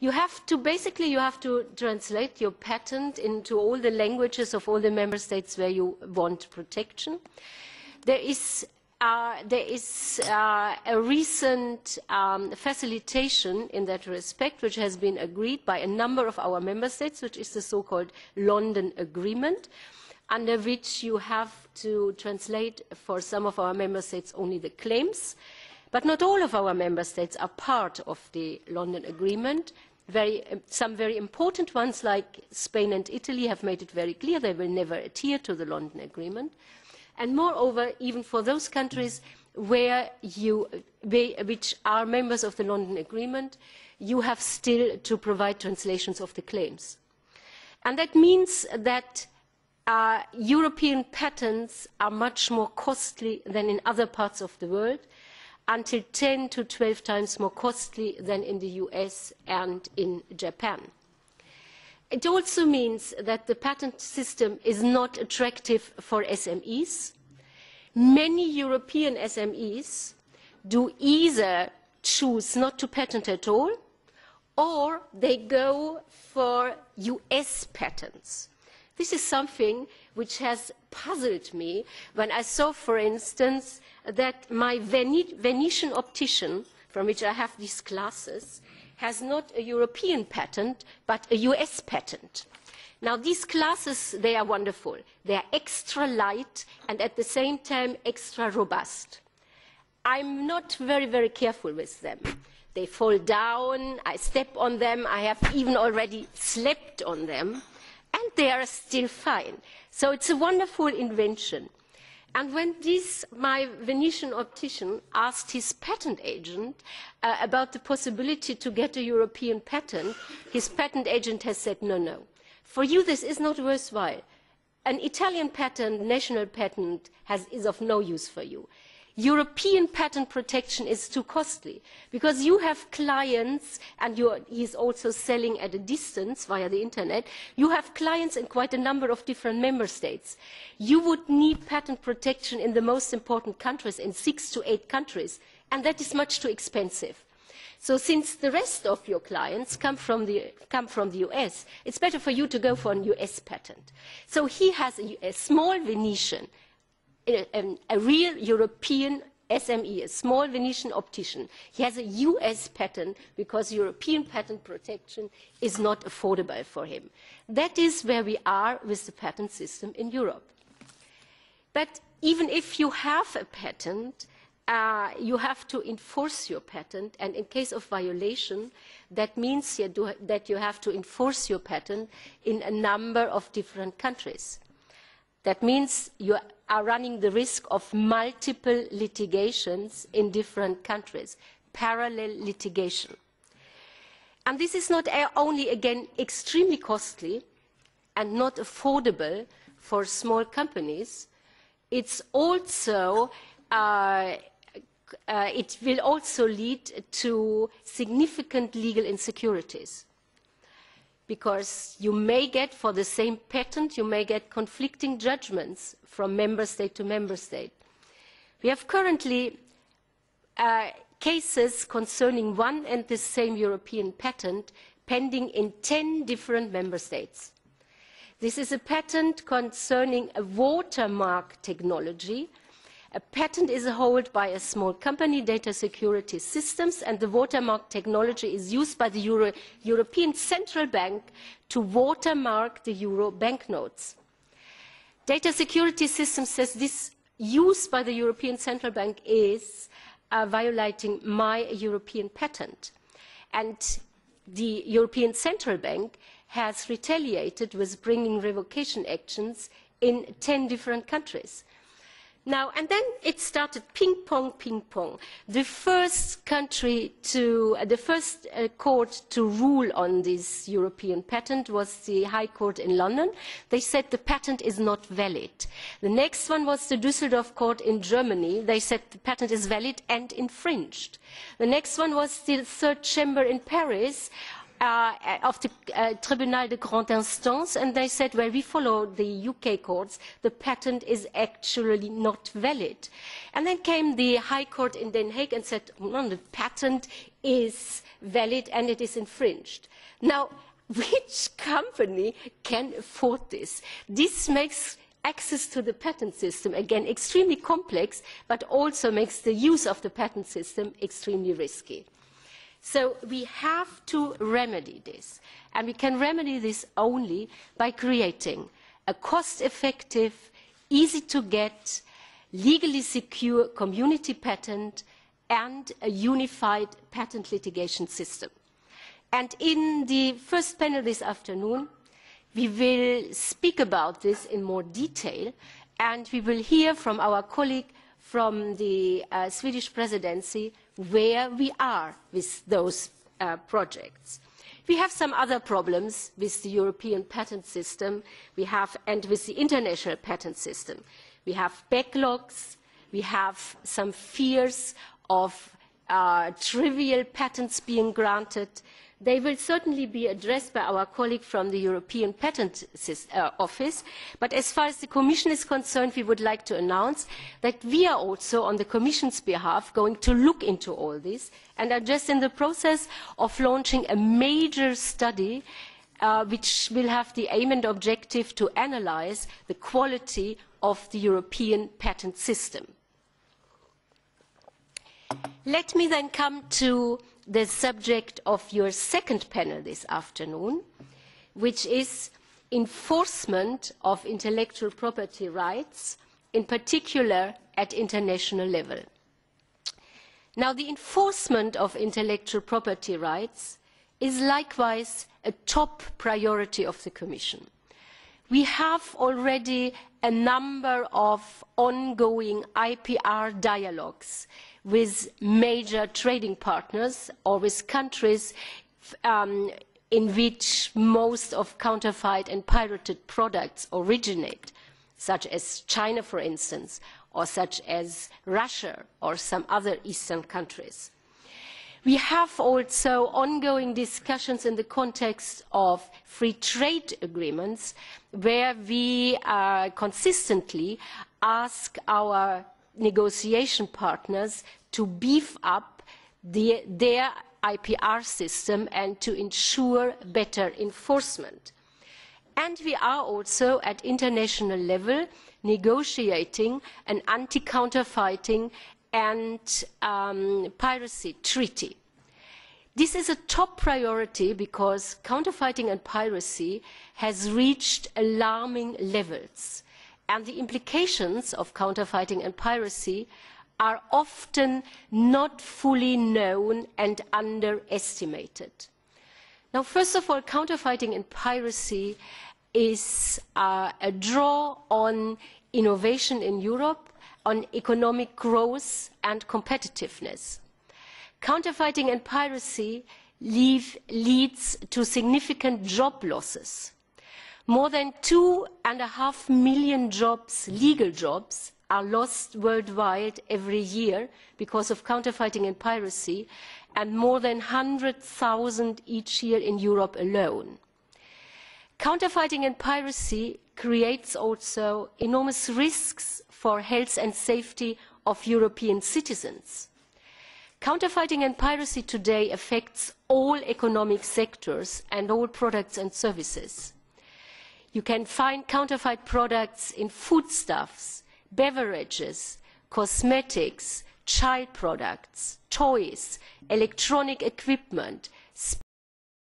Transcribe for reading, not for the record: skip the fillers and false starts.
You have to, basically, you have to translate your patent into all the languages of all the member states where you want protection. There is a recent facilitation in that respect, which has been agreed by a number of our member states, which is the so-called London Agreement, under which you have to translate for some of our member states only the claims. But not all of our member states are part of the London Agreement. Some very important ones, like Spain and Italy, have made it very clear they will never adhere to the London Agreement. And moreover, even for those countries which are members of the London Agreement, you have still to provide translations of the claims. And that means that European patents are much more costly than in other parts of the world, until 10 to 12 times more costly than in the US and in Japan. It also means that the patent system is not attractive for SMEs. Many European SMEs do either choose not to patent at all, or they go for US patents. This is something which has puzzled me when I saw, for instance, that my Venetian optician, from which I have these glasses, has not a European patent, but a US patent. Now, these glasses, they are wonderful. They are extra light and at the same time extra robust. I'm not very, very careful with them. They fall down, I step on them, I have even already slept on them, and they are still fine. So it's a wonderful invention. And when my Venetian optician asked his patent agent about the possibility to get a European patent, his patent agent has said, no. For you, this is not worthwhile. An Italian patent, national patent, is of no use for you. European patent protection is too costly because you have clients, and he's also selling at a distance via the internet. You have clients in quite a number of different member states. You would need patent protection in the most important countries, in 6 to 8 countries, and that is much too expensive. So since the rest of your clients come from the US, it's better for you to go for a US patent. So he has a small Venetian, a real European SME, a small Venetian optician. He has a US patent because European patent protection is not affordable for him. That is where we are with the patent system in Europe. But even if you have a patent, you have to enforce your patent, and in case of violation, that means that you have to enforce your patent in a number of different countries. That means you are running the risk of multiple litigations in different countries, parallel litigation. And this is not only, again, extremely costly and not affordable for small companies, it's also it will also lead to significant legal insecurities, because you may get, for the same patent, you may get conflicting judgments from member state to member state. We have currently cases concerning one and the same European patent pending in 10 different member states. This is a patent concerning a watermark technology. A patent is held by a small company, Data Security Systems, and the watermark technology is used by the European Central Bank to watermark the euro banknotes. Data Security Systems says this use by the European Central Bank is violating my European patent. And the European Central Bank has retaliated with bringing revocation actions in 10 different countries. Now, and then it started ping pong, ping pong. The first country the first court to rule on this European patent was the High Court in London. They said the patent is not valid. The next one was the Düsseldorf Court in Germany. They said the patent is valid and infringed. The next one was the Third Chamber in Paris of the Tribunal de Grande Instance, and they said, well, we follow the UK courts, the patent is actually not valid. And then came the High Court in Den Haag and said, no, the patent is valid and it is infringed. Now, which company can afford this? This makes access to the patent system, again, extremely complex, but also makes the use of the patent system extremely risky. So we have to remedy this, and we can remedy this only by creating a cost-effective, easy-to-get, legally secure community patent and a unified patent litigation system. And in the first panel this afternoon, we will speak about this in more detail, and we will hear from our colleague from the Swedish presidency where we are with those projects. We have some other problems with the European patent system and with the international patent system. We have backlogs, we have some fears of trivial patents being granted. They will certainly be addressed by our colleague from the European Patent Office, but as far as the Commission is concerned, we would like to announce that we are also, on the Commission's behalf, going to look into all this and are just in the process of launching a major study which will have the aim and objective to analyse the quality of the European patent system. Let me then come to the subject of your second panel this afternoon, which is enforcement of intellectual property rights, in particular at international level. Now, the enforcement of intellectual property rights is likewise a top priority of the Commission. We have already a number of ongoing IPR dialogues with major trading partners or with countries in which most of counterfeit and pirated products originate, such as China, for instance, or such as Russia or some other Eastern countries. We have also ongoing discussions in the context of free trade agreements where we consistently ask our negotiation partners to beef up their IPR system and to ensure better enforcement. And we are also at international level negotiating an anti-counterfeiting and piracy treaty. This is a top priority because counterfeiting and piracy has reached alarming levels, and the implications of counterfeiting and piracy are often not fully known and underestimated. Now, first of all, counterfeiting and piracy is a draw on innovation in Europe, on economic growth and competitiveness. Counterfeiting and piracy leads to significant job losses. More than 2.5 million jobs, legal jobs, are lost worldwide every year because of counterfeiting and piracy, and more than 100,000 each year in Europe alone. Counterfeiting and piracy creates also enormous risks for health and safety of European citizens. Counterfeiting and piracy today affects all economic sectors and all products and services. You can find counterfeit products in foodstuffs, beverages, cosmetics, child products, toys, electronic equipment,